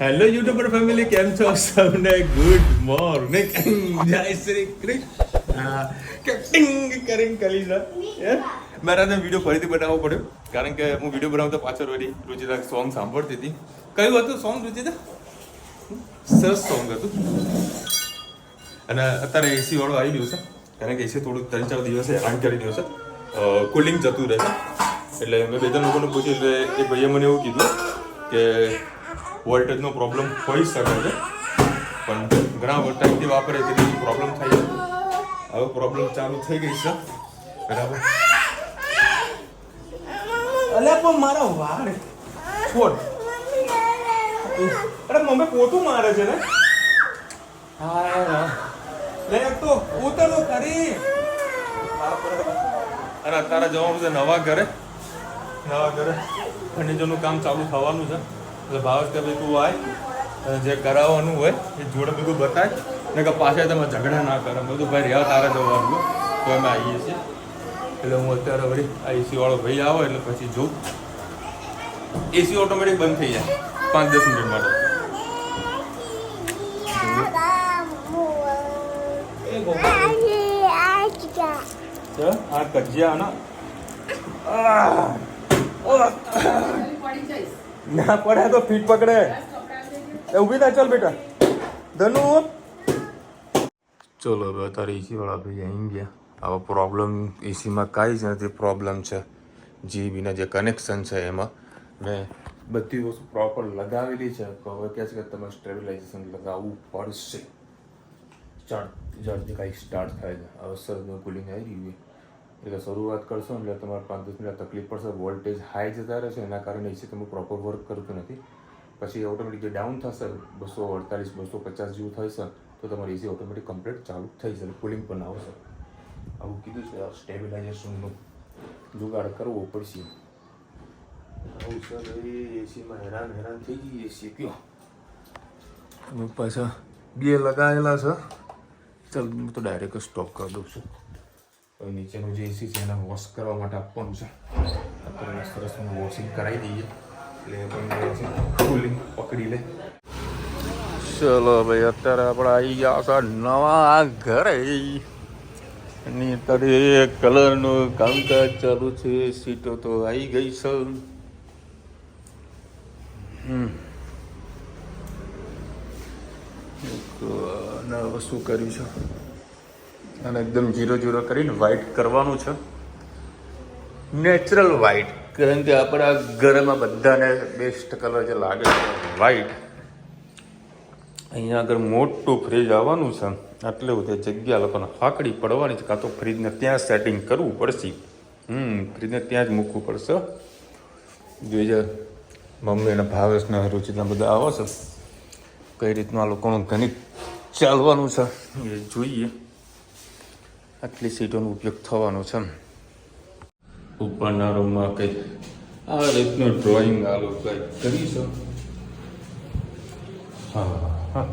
Hello YouTuber family, કેમ છો સૌને? ગુડ મોર્નિંગ, જય શ્રી કૃષ્ણ. કટિંગ કરીને કરી છે મારા વિડીયો ફરીથી બનાવવો પડ્યો, કારણ કે હું વિડીયો બનાવતો પાછળ વળી રુચિતા સોંગ સાંભળતી હતી. કયું હતું સોંગ રુચિતા? સરસ સોંગ હતું. અને અત્યારે એસી વાળો આવી ગયો છે, કારણ કે એસી થોડું 3-4 દિવસે હેરાન કરી રહ્યો છે, કુલિંગ જતું રહે છે. એટલે મેં 2-3 લોકોને પૂછ્યું, એટલે એક ભાઈએ મને એવું કીધું કે વોલ્ટેજનો પ્રોબ્લેમ હોઈ શકે છે, પણ ઘણા ટાઈમથી વાપરે છે એટલે પ્રોબ્લેમ થાય છે. હવે પ્રોબ્લેમ ચાલુ થઈ ગઈ છે, બરાબર. અલ્યા પણ મારા વાળ છોડ. અરે મમ્મી પોતું મારે છે ને. હા લે તો ઉતર તો ખરી. અને અત્યારે જવાનું છે નવા ઘરે ફર્નિચરનું કામ ચાલુ થવાનું છે. એટલે ભાવેશ કે ભાઈ તું આય, જે કરાવવાનું હોય એ જોડે બધું બતાય ને કે પાછા તમે ઝઘડા ના કરે. બધું ભાઈ રહ્યા તારે જવાનું તો અમે આવીએ છીએ. એટલે હું અત્યારે વળી આ એસી વાળો ભાઈ આવે એટલે પછી જોઉં. એસી ઓટોમેટિક બંધ થઈ જાય 5-10 મિનિટ માટે. આ કજિયા ના ના પડે તો ફીટ પકડે. ઊભી થાય, ચાલ બેટા ધનુ. ચલો હવે અત્યારે એસી વાળા ભાઈ આવી ગયા. આવા પ્રોબ્લેમ એસીમાં કાંઈ જ નથી. પ્રોબ્લેમ છે જીબીના જે કનેક્શન છે એમાં મેં બધી વસ્તુ પ્રોપર લગાવેલી છે. હવે કહે છે કે તમે સ્ટેબિલાઇઝેશન લગાવવું પડશે. ચાર્જથી કાંઈ સ્ટાર્ટ થાય છે. હવે સરનું કુલિંગ આવી ગયું એટલે શરૂઆત કરશો એટલે તમારે 5-10 મિનિટ તકલીફ પડશે. વોલ્ટેજ હાઈ જતા રહેશે, એના કારણે એસી તમે પ્રોપર વર્ક કરતું નથી. પછી ઓટોમેટિક જે ડાઉન થશે 248-250 જેવું થશે તો તમારી એસી ઓટોમેટિક કમ્પ્લીટ ચાલુ થઈ જશે, કુલિંગ પણ આવશે. આવું કીધું છે. સ્ટેબિલાઇઝેશનનું જુગાડ કરવો પડશે. આવું સર એ એસીમાં હેરાન થઈ ગઈ એસી કયો. પાછા 2 લગાવેલા છે. ચાલ હું તો ડાયરેક્ટ સ્ટોપ કરી દઉં છું. હવે નીચેનું જે એસી છે એને વોશ કરવા માટે આપવાનું છે. અત્યારે સરસ વોશિંગ કરાવી દઈએ એટલે પણ કુલિંગ પકડી લે. ચલો ભાઈ, અત્યારે આપણે આવી ગયા છે નવા ઘરે. એની અત્યારે કલરનું કામકાજ ચાલુ છે. સીટો તો આવી ગઈ છે. અને શું કર્યું છે, અને એકદમ 0-0 કરીને વ્હાઈટ કરવાનું છે. નેચરલ વ્હાઈટ, કારણ કે આપણા ઘરમાં બધાને બેસ્ટ કલર જે લાગે છે વ્હાઈટ. અહીંયા આગળ મોટું ફ્રીજ આવવાનું છે. આટલે બધી જગ્યા લોકોને હાકડી પડવાની છે, કાં તો ફ્રીજને ત્યાં સેટિંગ કરવું પડશે. ફ્રીજને ત્યાં જ મૂકવું પડશે. જોઈએ મમ્મી અને ભાવેશના રુચિના બધા આવો છે, કઈ રીતનું આ લોકોનું ગણિત ચાલવાનું છે એ જોઈએ. આટલી સીટોનો ઉપયોગ થવાનો છે. ઉપરના રૂમમાં કંઈક આ રીતનું ડ્રોઈંગ આ લોકો કરીશું. હા,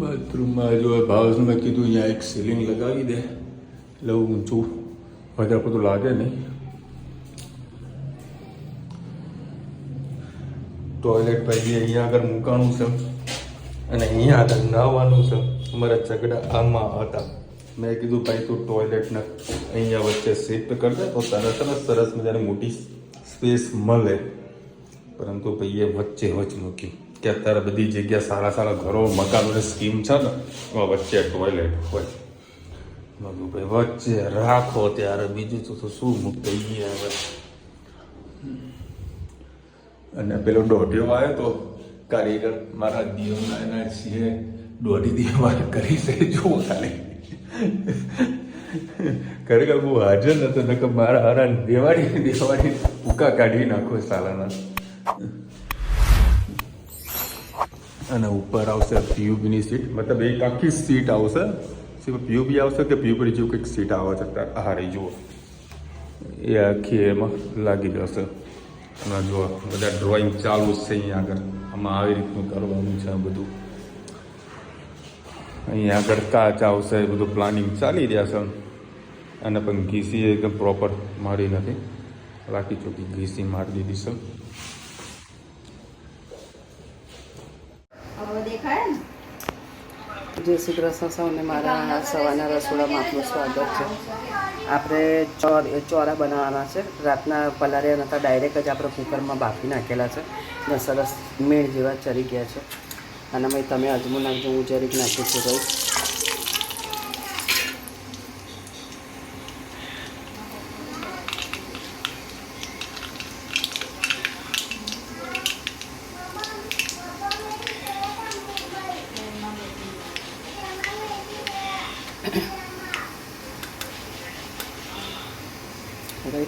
બાથરૂમમાં જો ભાવેશમાં કીધું અહીંયા એક સીલિંગ લગાવી દે એટલે ઊંચું વધારે બધું લાગે નહીં. ટોયલેટ ભાઈ અહીંયા આગળ મૂકવાનું છે અને અહીંયા આગળ નહાવાનું છે. અમારા ઝઘડા આમાં હતા. મેં કીધું ભાઈ તું ટોયલેટને અહીંયા વચ્ચે શિફ્ટ કરી દે તો તને સરસ મજાની મોટી સ્પેસ મળે. પરંતુ ભાઈએ વચ્ચે મૂક્યું કે અત્યારે બધી જગ્યા સારા ઘરો મકાનોની સ્કીમ છે ને એમાં વચ્ચે ટોયલેટ હોય. મેં ભાઈ વચ્ચે રાખો ત્યારે બીજું તો શું મૂકી હવે. અને પેલો દોઢિયો આવ્યો તો કારીગર મારા દીવના એના છીએ 1.5 દિવસ કરી છે. જુઓ ખાલી ખરેખર બહુ હાજર નતો, નકર મારા હારા દિવાળી ઉકા કાઢી નાખો સાલાના. અને ઉપર આવશે પીયુબીની સીટ, મતલબ એક આખી સીટ આવશે. પીયુબી આવશે કે પીયુબી જેવું કંઈક સીટ આવે છે. હારી જુઓ એ આખી એમાં લાગી જશે. અને જો બધા ડ્રોઈંગ ચાલુ છે અહીંયા આગળ. આમાં આવી રીતનું કરવાનું છે આ બધું. અહીંયા આગળ કાચ આવશે, એ બધું પ્લાનિંગ ચાલી રહ્યા છે. અને પણ ઘીસી એકદમ પ્રોપર મારી નથી, રાખી ચોકી ઘીસી મારી દીધી છે. જય શ્રી કૃષ્ણ સૌને મારા સવારના રસોડામાં આપનું સ્વાગત છે. આપણે ચોરા બનાવવાના છે. રાતના પલાળ્યા નહોતા, ડાયરેક્ટ જ આપણે કુકરમાં બાફી નાખેલા છે ને સરસ મેળ જેવા ચરી ગયા છે. અને મેં તમે અજમો નાખજો, હું જરીક નાખું છું ભાઈ.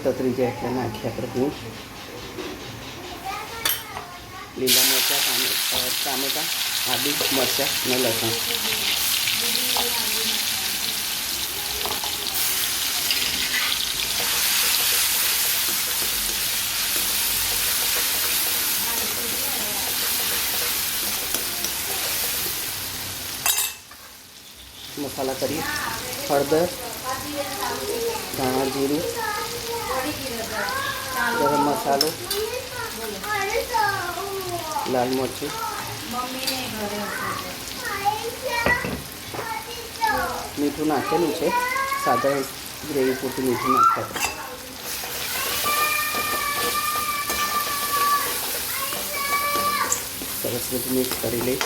તતરી જાય એટલે નાખીએ આપણે દૂધ, લીલા મરચાં, ટામેટાં, આદુ, મરચાં અને લસણ. મસાલા કરીએ. હળદર, ધાણા જીરું, ગરમ મસાલો, લાલ મરચું, મીઠું નાખેલું છે. સાધારણ ગ્રેવી પૂરતું મીઠું નાખતા. સરસ બધું મિક્સ કરી લઈ.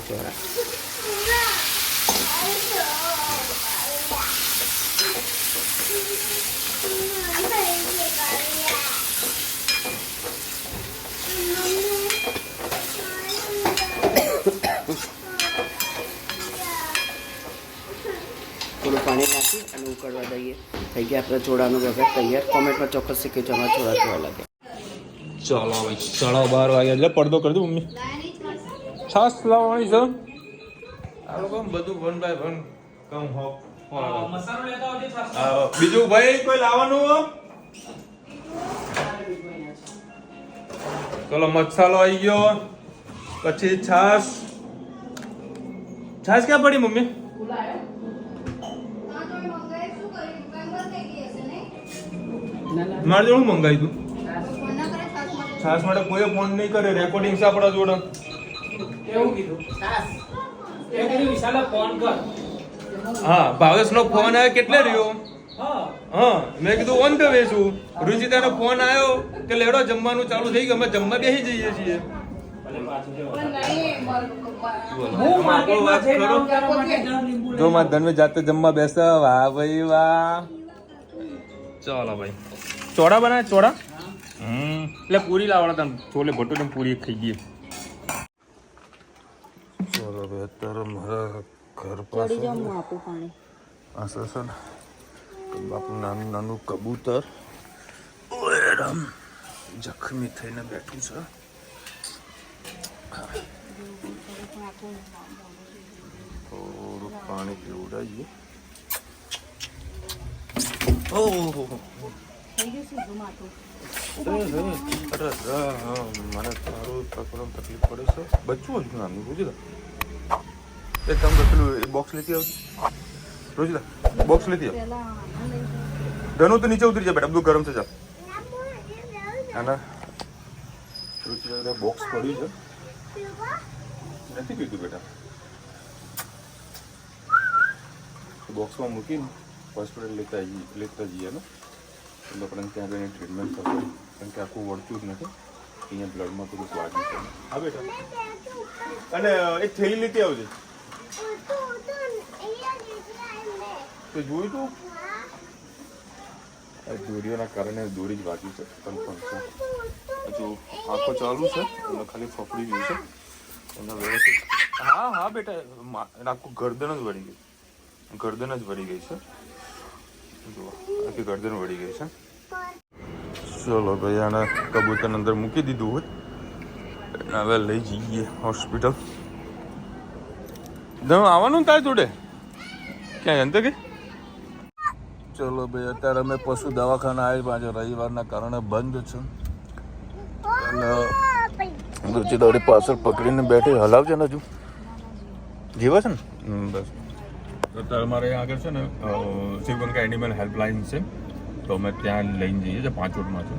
ચોરા થોડું પાણી નાખી અને ઉકળવા દઈએ. થઈ ગયા આપણે ચોળાનો વઘાર તૈયાર. કોમેન્ટમાં ચોક્કસ શીખી અમારા ચોળા કેવા લાગે. ચાલો ભાઈ, 12:30 વાગ્યા એટલે પડદો કરી દઉં મમ્મી. છાસ લાવવાની છે. આ લોકો બધું 1 by 1 કામ હો. મસાલો લેતા આવજો છાસ. બીજું ભાઈ કોઈ લાવવાનું? ચલો મસાલો આવી ગયો, પછી છાસ. છાસ ક્યાં પડી મમ્મી? મારે જોડું મંગાવી તું. છાસ માટે કોઈ ફોન નહીં કરે, રેકોર્ડિંગ છે આપણા જોડે. એવું કીધું એ કીધું વિશાલે ફોન કર. હા, ભાવેશનો ફોન આવ્યો કેટલે રહ્યો? હા, મેં કીધું ઓન ધ વે છું. રુચિતાનો ફોન આવ્યો કે લેડો જમવાનું ચાલુ થઈ ગયું, અમે જમવા બેસી જઈએ છીએ. જો માં ધનવે જાતે જમવા બેસે. વાહ ભાઈ વાહ. ચાલો ભાઈ, ચોડા બનાવે ચોડા. એટલે પૂરી લાવવાના તમે છોલે ભટુરે પૂરી ખાઈ ગઈ. ચાલો ભાઈ, અત્યારે મારા ઘર પાસે આ સસન બાપનું નાનું નાનું કબૂતર ઓયરામ જખમી થઈને બેઠું છે. થોડું પાણી પીવડાવીએ. ઓહો અરે મને તારું પકડવાનું તકલીફ પડે છે. બચ્ચું હજુ નાનું. રોજિતા એક કામ કર, પેલું એ બોક્સ લેતી આવજો. રોજિતા બોક્સ લેતી આવ. ધનુ તો નીચે ઉતરી જાય બેટા, બધું ગરમ છે. ચાલ આના રોજિતા બોક્સ પડ્યું છે, નથી પીતું બેટા. બોક્સમાં મૂકીને હોસ્પિટલ લેતા જઈએ ને, એટલે આપણે ત્યાં આગળ ટ્રીટમેન્ટ થશે. કારણ કે આખું વળતું જ નથી, અહીંયા બ્લડમાં થોડું વાગ્યું છે. હા બેટા, અને એક થેલી લેતી આવજે. તો જોયું તું દોરીઓના કારણે દોરી જ વાગી છે, કન્ફર્મ છે. હજુ આંખો ચાલુ છે, એટલે ખાલી ફફડી ગયું છે એને વ્યવસ્થિત. હા હા બેટા, આખું ગરદન જ વળી ગઈ, ગરદન જ વળી ગઈ છે. જુઓ આખી ગરદન વળી ગઈ છે. ચલો ભાઈ, આને કબૂતર અંદર મૂકી દીધું હોય, હવે લઈ જઈએ હોસ્પિટલ. આવવાનું તારે જોડે ક્યાં અંતે કે? ચલો ભાઈ, અત્યારે અમે પશુ દવાખાના આવી પાછો રવિવારના કારણે બંધ છે. અને રુચિતા પાછળ પકડીને બેઠી, હલાવજે ને હજુ જીવે છે ને બસ. તો તમારે આગળ છે ને શિવગંગા એનિમલ હેલ્પલાઇન છે, તો અમે ત્યાં લઈને જઈએ છીએ 5 રોડમાં છે.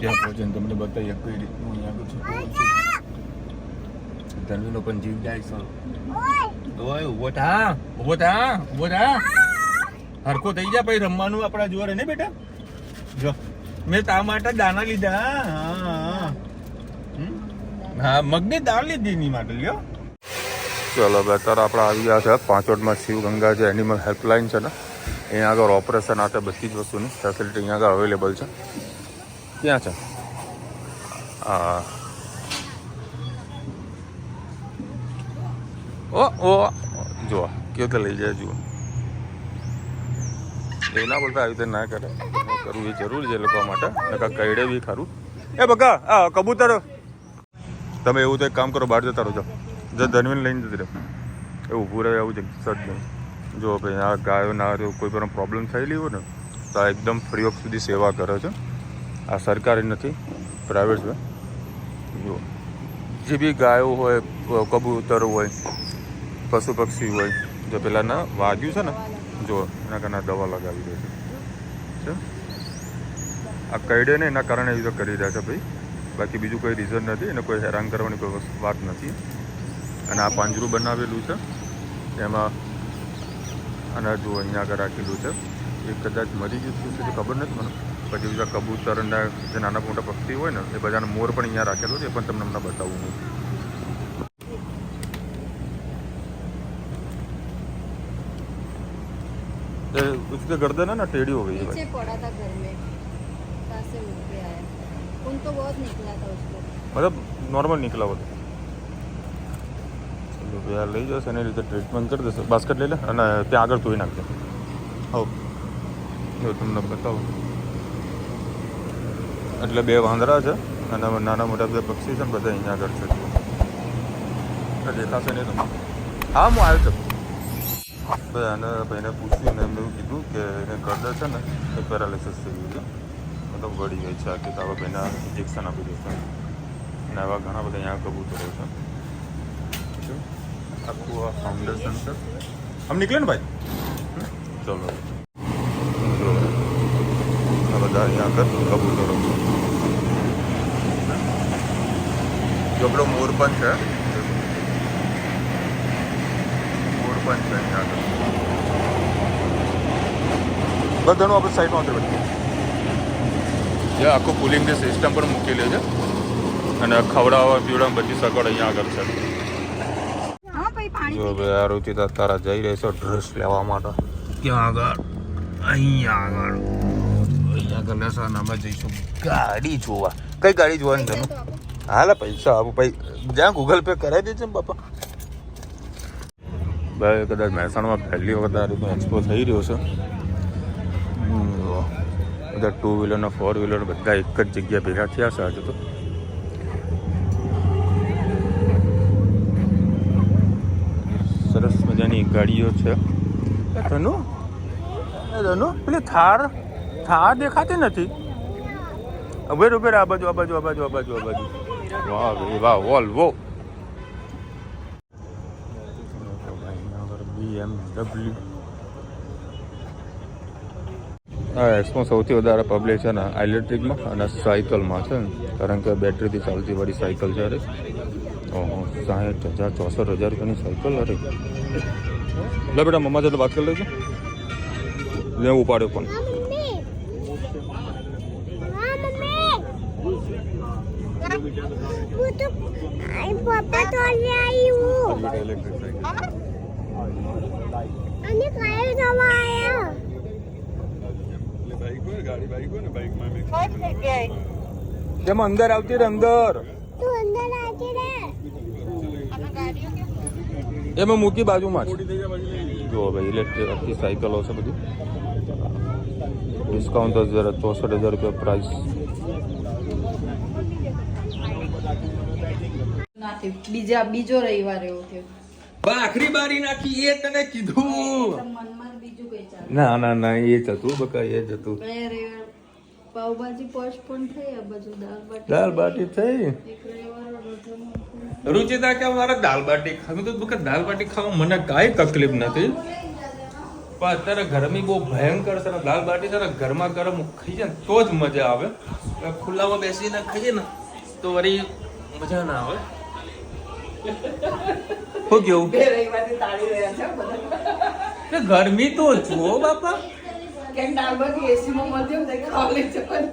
ત્યાં પહોંચીને તમને બતાવીએ કઈ રીતનું અહીંયા આગળ છે. ધનવીનો પણ જીવ જાય છે. ઓય ઊભો થા હરખો થઈ જાય પછી રમવાનું આપણા જોરે ને બેટા. જો મેં તા માટે દાના લીધા. હા મગની દાળ લીધી એની માટે લ્યો. ચલો બેતર આપણે આવી ગયા છે 5 રોડમાં શિવગંગા જે એનિમલ હેલ્પલાઇન છે ને, અહીંયા આગળ ઓપરેશન માટે બધી જ વસ્તુની ફેસિલિટી અહીંયા આગળ અવેલેબલ છે. ક્યાં છે? હા ઓ જુઓ કેવું તો લઈ જાય. જુઓ એવું ના બોલતા, આવી રીતે ના કરે. કરવું એ જરૂરી છે લોકો માટે. નકા કઈડે બી ખરું. એ બકા આ કબૂતર તમે એવું તો એક કામ કરો, બહાર જતા રહો. જો ધનવીને લઈને જતી રહો. એ ઊભું રહે એવું જ સજ નહીં. જો ભાઈ આ ગાયો ના કોઈ પણ પ્રોબ્લેમ થયેલી હોય ને તો આ એકદમ ફ્રી ઓફ સુધી સેવા કરે છે. આ સરકારી નથી, પ્રાઇવેટ છે. જુઓ જે બી ગાયો હોય, કબૂતર હોય, પશુ પક્ષી હોય, જો પેલાના વાગ્યું છે ને જો એના કારણે દવા લગાવી દે છે. આ કઈડે ને એના કારણે એ તો કરી રહ્યા છે ભાઈ, બાકી બીજું કોઈ રીઝન નથી. એને કોઈ હેરાન કરવાની કોઈ વાત નથી. અને આ પાંજરું બનાવેલું છે એમાં, અને જો અહીંયા આગળ રાખેલું છે. એ કદાચ મરી ગયું છે ખબર નથી મને. પછી બીજા કબૂતર અને જે નાના મોટા પક્ષી હોય ને એ બધાનો મોર પણ અહીંયા રાખેલો છે, એ પણ તમને હમણાં બતાવું હું. उसके गर्दन है ना टेढ़ी हो गई है नीचे पड़ा था घर में, कहाँ से उठ के आया. खून तो बहुत निकला था उसको. मतलब नॉर्मल निकला होता. चलो यार લઈ જશે એની રીતે ટ્રીટમેન્ટ કરી દેશે. બાસ્કેટ લઈ લે અને ત્યાં આગળ ધોઈ નાખજો. હો જો તમને બતાવું. એટલે 2 વાંદરા છે અને નાના મોટા 2 પક્ષી છે ને બધા અહીંયા આગળ છે. દેખાશે નહીં તમને. હા હું આવ્યો છું. અને ભાઈને પૂછ્યું ને એમને એવું કીધું કે એને ગરદર છે ને એ પેરાલિસિસ થઈ ગયું છે, મતલબ વળી ગઈ છે આખી. તો હવે ભાઈને ઇન્જેક્શન આપી દેશે. અને આવા ઘણા બધા અહીંયા કબૂતરો છે. આખું આ ફાઉન્ડેશન છે. આમ નીકળે ને ભાઈ. ચલો જો આ બધા અહીંયા આગળ કબૂતરો. જો પેલો મોર પણ છે, બધાનું આપણે સાઈડમાં અંદર બેઠું. જે આખું કુલિંગની સિસ્ટમ પણ મૂકેલી છે અને ખવડાવવા પીવડાવવા બધી સગવડ અહીંયા આગળ છે. જો ભાઈ આ રુચિ તારા જઈ રહેશો ડ્રેસ લેવા માટે. ક્યાં આગળ? અહીંયા આગળ લેશો અને અમે જઈશું ગાડી જોવા. કઈ ગાડી જોવાની તમે? હાલ પૈસા આપું ભાઈ, જ્યાં ગૂગલ પે કરાવી દેજો ને બાપા. ભાઈ કદાચ મહેસાણામાં પહેલી વખત આ રીતનો એક્સપો થઈ રહ્યો છે. બધા 2 વ્હીલર અને 4 વ્હીલર બધા એક જ જગ્યાએ ભેગા થયા છે આજે. તો સરસ મજાની ગાડીઓ છે. ધનુ પેલી થાર દેખાતી નથી. ઉભેર આ બાજુ. વાહ ભાઈ વાહ, વોલ્વો. BMW. હા એક્સમાં સૌથી વધારે પબ્લિક છે ને ઇલેક્ટ્રિકમાં અને સાયકલમાં છે ને, કારણ કે બેટરીથી ચાલતી વાળી સાયકલ છે. અરે ઓહો 60,000 64,000 રૂપિયાની સાયકલ. અરે લે બેટા મમ્મા સાથે વાત કરી લેજો. લે ઉપાડ્યો પણ. તેમાં અંદર આવતી રે અંદર. એમાં મૂકી બાજુમાં જો ભાઈ ઇલેક્ટ્રિક આખી સાયકલો છે બધી. ડિસ્કાઉન્ટ 64,000 રૂપિયા પ્રાઇસ. બીજો રવિવાર એવો થયો. આખરી બારી નાખી એ તને કીધું. મનમાં બીજું કઈ ચાલે. ના એ જ હતું બકા, એ જ હતું. પાવભાજી પોસ્ટ પણ થઈ આ બાજુ દાલ બાટી થઈ. એક રવિવાર રોટલો રુચિતા કે મારે દાલ બાટી ખાવી, તો કે દાલ બાટી ખાવા મને કાંઈ તકલીફ નથી, પણ અત્યારે ગરમી બહુ ભયંકર છે ને દાલ બાટી છે ને ગરમા ગરમ ખાઈ જાય ને તો જ મજા આવે. ખુલ્લામાં બેસીને ખાઈએ ને તો વળી મજા ના આવે. શું કેવું? બે રવિવારની તાળી રહ્યા છે બધા. ગરમી તો જુઓ બાપા. કેમ દાળ બાટી એસીમાં મળતી હોય તો ખાવા લઈ જવાનું.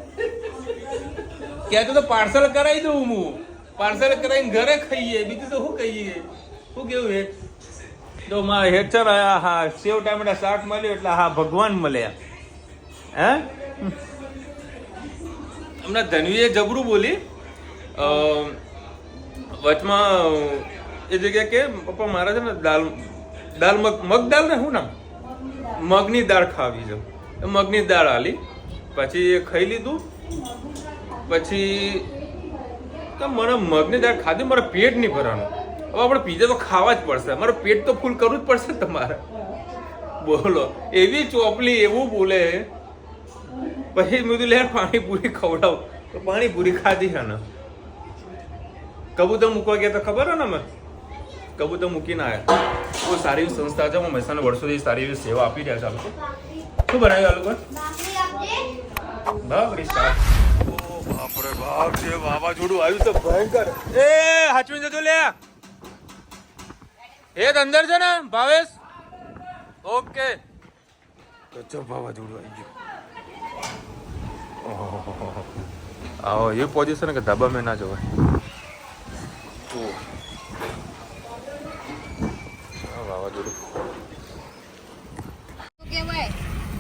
ક્યાં તો પાર્સલ કરાવી દઉં હું, પાર્સલ કરાવીને ઘરે ખાઈએ, બીજું તો શું કહીએ. શું કેવું હે? તો માં હેઠળ હા સેવ ટામેટા શાક મળ્યું એટલે હા ભગવાન મળ્યા. હે હમણાં ધનવીએ જબરું બોલી વચમાં એ જગ્યા કે પપ્પા મારા છે ને દાલ મગ દાળ ને શું નામ મગની દાળ ખાવી છે. મગની દાળ આલી, પછી એ ખાઈ લીધું. પછી તો મને મગની દાળ ખાધી, મારે પેટ નહીં ભરવાનું. હવે આપણે પીઝા તો ખાવા જ પડશે, મારું પેટ તો ફૂલ કરવું જ પડશે તમારે. બોલો એવી ચોપલી એવું બોલે. પછી મેં કીધું લે પાણીપુરી ખવડાવ, તો પાણીપુરી ખાધી છે ને. કબૂતર મૂકવા ગયા તો ખબર હે ને, મેં કબૂતર મૂકીને આવ્યા. બહુ સારી એવી સંસ્થા છે, હું મહેસાણા વર્ષોથી સારી એવી સેવા આપી રહ્યા છે આ લોકો. શું બનાવ્યું આ લોકો? ભાખરી શાક. બાપરે બાપ, જે વાવાઝોડું આવ્યું તો ભયંકર. એ હાચવીને જજો લે. એક અંદર છે ને ભાવેશ? ઓકે. ગજબ વાવાઝોડું આવી ગયું. આવો એ પોઝિશન કે ધાબા મેં ના જવાય. વાવાઝોડું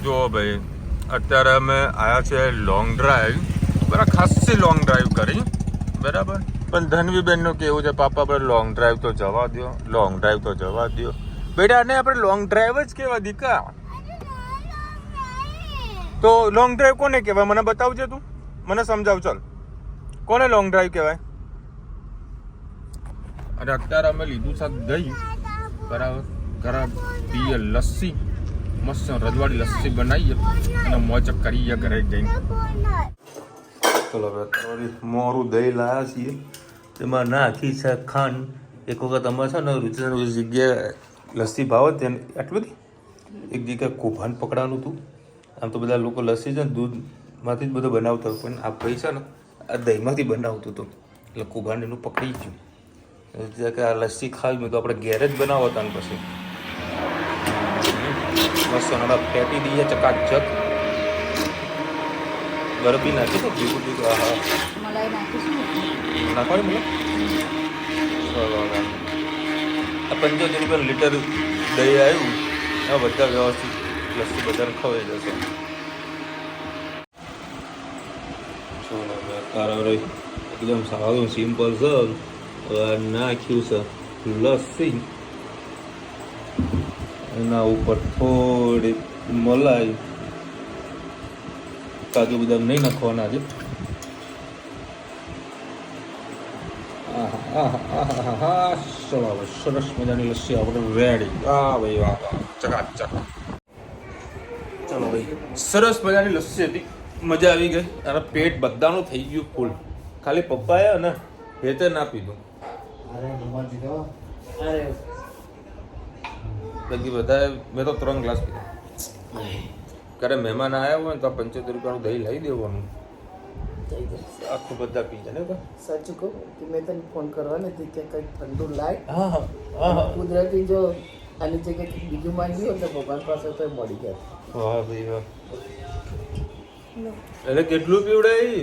જો ભાઈ, અત્યારે અમે આવ્યા છે લોંગ ડ્રાઈવ. બરાબર, ખાસી લોંગ ડ્રાઈવ કરી બરાબર. પણ ધનવીબેનનું કેવું છે, પાપા આપણે લોંગ ડ્રાઈવ તો જવા દો, લોંગ ડ્રાઈવ તો જવા દો. બેટા ને આપણે લોંગ ડ્રાઈવ જ કહેવા દીકા. તો લોંગ ડ્રાઈવ કોને કહેવાય મને બતાવજે તું, મને સમજાવ. ચાલ કોને લોંગ ડ્રાઈવ કહેવાય? અને અત્યારે અમે લીધું છે દહીં બરાબર, ઘરે પીએ લસ્સી, મસ્ત રજવાડી લસ્સી બનાવીએ અને મોજ કરીએ ઘરે જઈને. ચલો હવે મોરું દહીં લાવ્યા છીએ, તેમાં નાખી છે ખાંડ. એક વખત અમે છે ને રુચિની જગ્યાએ લસ્સી ભાવે તેને આટલી બધી એક જગ્યાએ કૌભાંડ પકડાનું હતું. આમ તો બધા લોકો લસ્સી છે ને દૂધમાંથી જ બધું બનાવતા હોય, પણ આ ભાઈ છે ને આ દહીંમાંથી બનાવતું હતું એટલે કૌભાંડ એનું પકડી ગયું. કે આ લસ્સી ખાવી મેં તો આપણે ઘેર જ બનાવો હતા. ને પછી મસ્ત નડા ફેટી દઈએ ચકાચક. ગરબી નાખી તો ભીગું ભીગું. હા મલાઈ નાખીશું નાખવાની મને. આ 75 રૂપિયાનું લીટર દહીં આવ્યું. આ બધા વ્યવસ્થિત લસ્સી બધાને ખવાઈ જશે. એકદમ સારું સિમ્પલ છે. નાખ્યું છે લસ્સી, એના ઉપર થોડી મલાઈ, કાજુ બદામ નહીં નાખવાના છે. સરસ મજાની લસ્સી આપણે રેડી. વાહ ભાઈ વાહ, ચકાચક. ચલો ભાઈ, સરસ મજાની લસ્સી હતી, મજા આવી ગઈ. અને પેટ બધાનું થઈ ગયું ફૂલ. ખાલી પપ્પાએ અને હેતે ના પીધું. બાકી બધા મેં તો 3 ગ્લાસ પીધા. ક્યારે મહેમાન આવ્યા હોય ને તો 75 રૂપિયાનું દહીં લઈ દેવાનું, આખું બધા પી જાય ને. સાચું કહું કે મેં તને ફોન કરવા નથી કે કંઈક ઠંડુ લાય. હા હા, કુદરતી જો આની જગ્યાએ કંઈક બીજું માંગ્યું એટલે ભગવાન પાસે તો મળી ગયા. વાહ ભાઈ વાહ. એટલે કેટલું પીવડાય?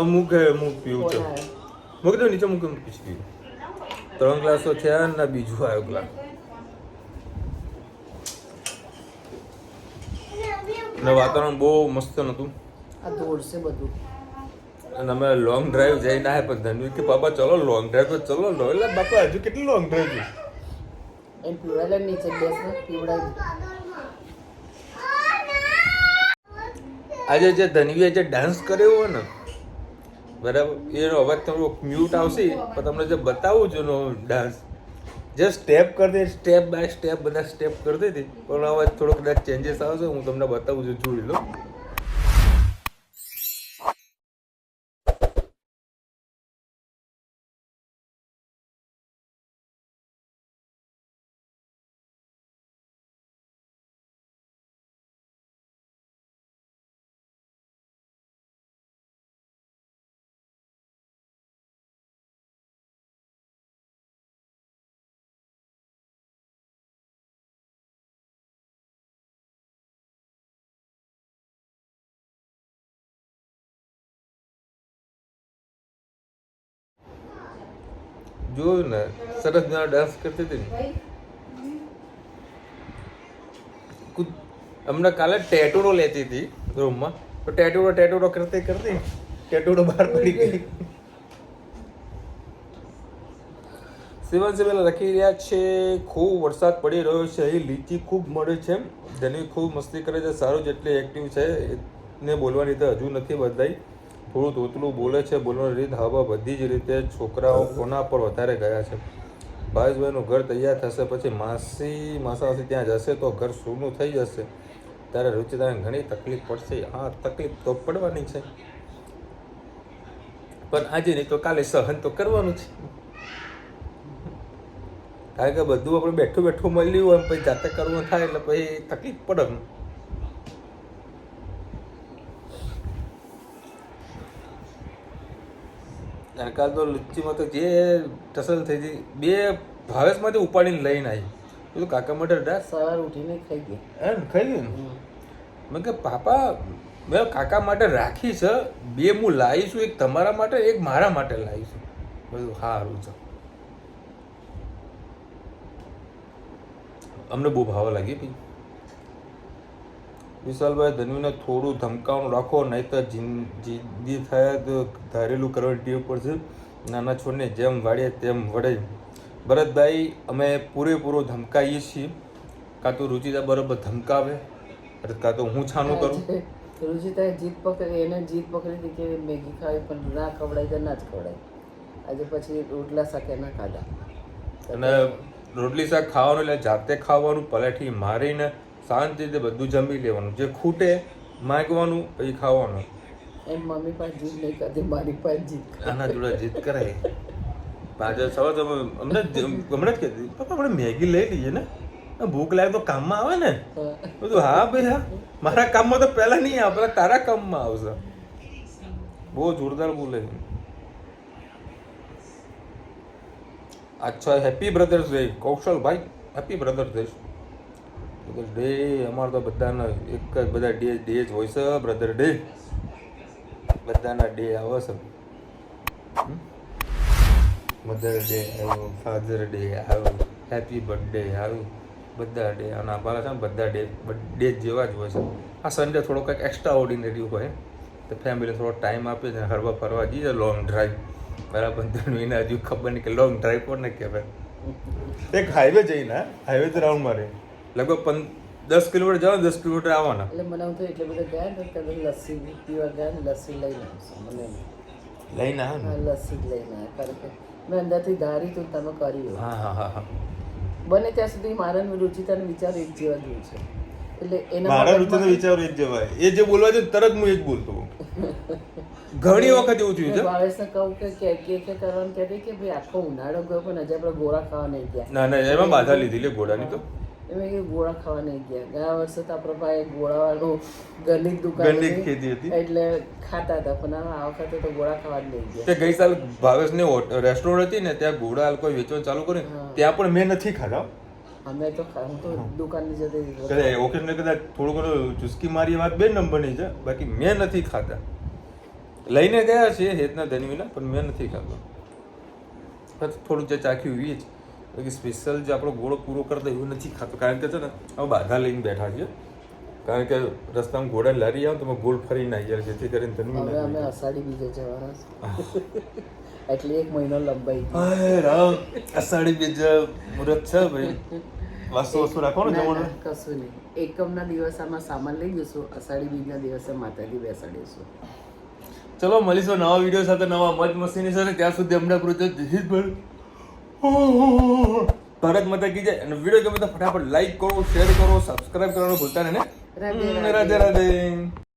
અમુક પીવું છે. મૂકી દો નીચે, મૂકી પીવું. 3 ગ્લાસો થયા ને બીજું આવ્યો ગ્લાસ. અને વાતાવરણ બહુ મસ્ત નતું. આ દોડશે બધું. અને અમે લોંગ ડ્રાઈવ જઈને આવ્યા, પણ ધનવી કે બાપા ચલો લોંગ ડ્રાઈવ તો ચલો લો. એટલે બાપા હજુ કેટલી લોંગ ડ્રાઈવ છે? એમ પીવડાય નીચે બેસને પીવડાવી. આજે જે ધનવીએ જે ડાન્સ કર્યો હોય ને બરાબર, એનો અવાજ થોડો મ્યુટ આવશે, પણ તમને જે બતાવું છું એનો ડાન્સ, જે સ્ટેપ કરતી સ્ટેપ બાય સ્ટેપ બધા સ્ટેપ કરતી હતી, પણ અવાજ થોડો કદાચ ચેન્જીસ આવશે. હું તમને બતાવું છું, જોઈ લો. જોયું ને સરસ ડાન્સ કરતી હતી ને હમણાં કાલે ટેટુડો લેતી હતી રૂમમાં તો ટેટુડો કરતી ટેટુડો બહાર પડી ગઈ. શિવાંશી પેલા લખી રહ્યા છે ખૂબ વરસાદ પડી રહ્યો છે અહીં લીચી ખૂબ મળે છે જેની ખૂબ મસ્તી કરે છે સારું જેટલી એક્ટિવ છે ને બોલવાની રીતે હજુ નથી બદલાઈ થોડું તોતલું બોલે છે બોલવાની રીત હવા બધી જ રીતે છોકરાઓ કોના પર વધારે ગયા છે. ભાવેશભાઈનું ઘર તૈયાર થશે પછી માસાથી ત્યાં જશે તો ઘર સૂનું થઈ જશે ત્યારે રુચિતાને ઘણી તકલીફ પડશે. હા તકલીફ તો પડવાની છે પણ આજે નહીં તો કાલે સહન તો કરવાનું છે કારણ કે બધું આપણે બેઠું મળ્યું હોય પછી જાતે કરવું થાય એટલે પછી તકલીફ પડે. કાલ તો લુચ્ચીમાં તો જે ટસલ થઈ હતી બે ભાવેશમાંથી ઉપાડીને લઈને આવી બધું કાકા માટે સવાર ઉઠીને ખાઈ ગઈ ખાઈ ગયું ને મેં કે પાપા મેં કાકા માટે રાખી છે બે હું લાવીશું એક તમારા માટે એક મારા માટે લાવીશું બધું સારું છે. અમને બહુ ભાવ લાગી ભાઈ. વિશાલભાઈ ધનવીને થોડું ધમકાવવાનું રાખો નહીં તો જિંદગી થાય તો ધારેલું કરવાની ટેવ પડશે નાના છોડને જેમ વાળીએ તેમ વળે. ભરતભાઈ અમે પૂરેપૂરો ધમકાઈએ છીએ કાં તો રુચિતા બરોબર ધમકાવે કાં તો હું છાનું કરું. રુચિતાએ જીત પકડી હતી કે મેગી ખાવી પણ ના ખવડાય તો ના જ ખવડાય. આજે પછી રોટલા શાક ના ખાધા અને રોટલી શાક ખાવાનું એટલે જાતે ખાવાનું પલેઠી મારીને શાંતિથી બધું જમી લેવાનું જે ખૂટે માંગવાનું પછી ખાવાનું. એમ મમ્મી પાસે જીત નહીં કરતી મારી પાસે જીત આના જોડે જીત કરાય. પાછળ સવાર તમે હમણાં જ કહેતી પપ્પા આપણે મેગી લઈ લઈએ ને ભૂખ લાગે તો કામમાં આવે ને બધું. હા ભાઈ હા મારા કામમાં તો પહેલા નહીં આવે પેલા તારા કામમાં આવશે. બહુ જોરદાર બોલે. અચ્છા happy brothers day કૌશલભાઈ happy brothers day. Day અમારે તો બધાના એક જ બધા ડે જ હોય છે બ્રધર ડે બધાના ડે આવે છે. મધર ડે આવ્યો ફાધર ડે આવ્યો હેપી બર્થડે આવ્યું બધા ડે અને અમારા છે ને બધા ડે જેવા જ હોય છે. આ સન્ડે થોડો કંઈક એક્સ્ટ્રા ઓર્ડિનરી હોય તો ફેમિલી થોડો ટાઈમ આપે છે હરવા ફરવા જઈએ લોંગ ડ્રાઈવ બરાબર. મહિના હજુ ખબર નહીં કે લોંગ ડ્રાઈવ કોને કહેવાય. એક હાઈવે જઈને હાઈવે તો રાઉન્ડ મારે લગભગ 10 કિલોમીટર જવા 10 કિલોમીટર આવવાના. એટલે મને તો એટલે બધા ગયા ને કે લસ્સી પીવા ગયા ને લસ્સી લઈને આવશે મને લઈને આવે ને લસ્સી લઈને આવે કારણ કે મેં અંદરથી ધારી તું તમે કર્યું. હા બને ત્યાં સુધી મારા રુચિતાનો વિચાર એક જેવા જ છે એટલે એના મારા રુચિનો વિચાર એક જવાય એ જે બોલવા છે તરત હું એ જ બોલતો ઘણી વખત એવું થયું છે. ભાવેશને કહું કે કરવાનું કહેતી કે ભાઈ આખો ઉનાળો ગયો પણ હજી આપણે ગોળા ખાવા નહીં ગયા. ના એમાં બાધા લીધી લે ઘોડાની તો એમાં કે ગોળા ખાવા નહીં ગયા. ગયા વર્ષે તો આપણો ભાઈ ગોળાવાળું ઘરની દુકાન ખેતી હતી એટલે ખાતા હતા પણ આ વખતે તો ગોળા ખાવા જ નહીં ગયા. તે ગઈ સાલ ભાવેશને રેસ્ટોરન્ટ હતી ને ત્યાં ઘોડા કોઈ વેચવાનું ચાલુ કર્યું ત્યાં પણ મેં નથી ખાધા. અમે તો હું તો દુકાનની જતી ઓકેશનલ કદાચ થોડું ઘણું ચુસ્કી મારી વાત બે નંબરની છે બાકી મેં નથી ખાધા. લઈને ગયા છે હેતના ધનવીના પણ મેં નથી ખાધા. થોડુંક જે ચાખ્યું એ જ બાકી સ્પેશિયલ જે આપણો ગોળો પૂરો કરતા એવું નથી ખાતો કારણ કે છે ને હવે બાધા લઈને બેઠા છીએ કારણ કે રસ્તામાં ઘોડાની લારી આવે તો ગોળ ફરીને આવીએ જેથી કરીને ધનવી અમે અષાઢી બીજે જવાના એટલે 1 મહિનો લંબાઈ રામ અષાઢી બીજ મુહૂર્ત છે ભાઈ વસ્તુ રાખવાનું જવાનું કશું નહીં. એકમના દિવસ આમાં સામાન લઈ જઈશું અષાઢી બીજના દિવસે માતાજી બેસાડીશું. ચલો મળીશું નવા વિડીયો સાથે નવા મજ મસ્તીની સાથે ત્યાં સુધી અમને પ્રોજેક્ટ ભારત માતા કી જય. અને વિડીયો ગમે તો ફટાફટ લાઈક કરો શેર કરો સબસ્ક્રાઇબ કરવાનું ભૂલતા નહીં ને. રાધે રાધે.